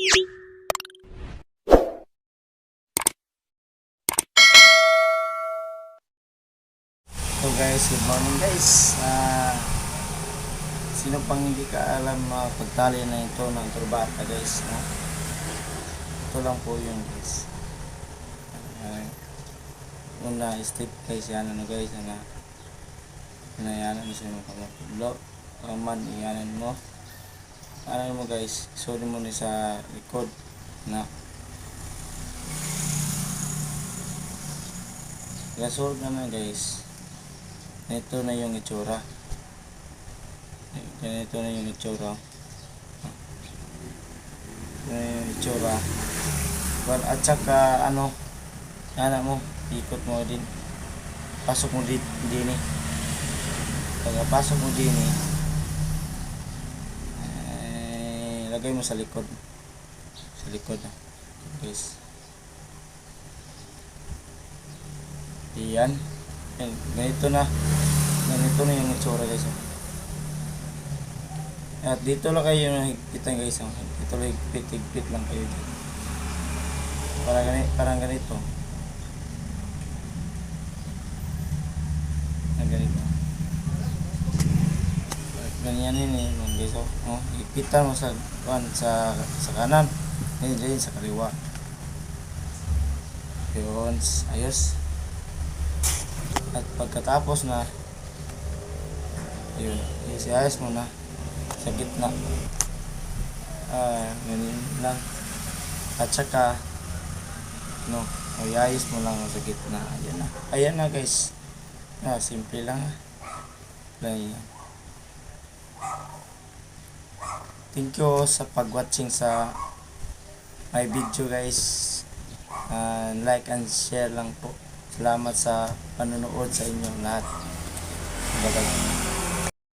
So guys, good morning guys. Sino pang hindi ka alam pagtali na ito ng turbata guys, no? Ito lang po yun guys. Una step guys, yan ano guys, yan mo sa mga kamapudlo. Man, iyanan mo. Ano mo guys, sorry mo ni sa likod na gasol naman guys. Ito na yung itsura. Ganito na yung itsura. At saka ano, mo, ikot mo din. Pasok mo din eh. Pagkapasok mo din eh, lagay mo sa likod. Sa likod na. Guys. Iyan. Ganito na yung itsura guys. At dito lang kayo nakikita guys. Dito lang higpit lang kayo dito. Parang ganito. Ganito. Ganyan yun guys. Higpitan mo sa kanan. Ganyan sa kaliwa. Yun. Ayos. At pagkatapos na yun, isiayos mo na sa gitna. Ganyan lang. At saka iayos mo lang sa gitna. Ayan na guys. Simple lang. Thank you sa pag-watching sa my video guys. Like and share lang po. Salamat sa panonood sa inyong lahat. Bye-bye.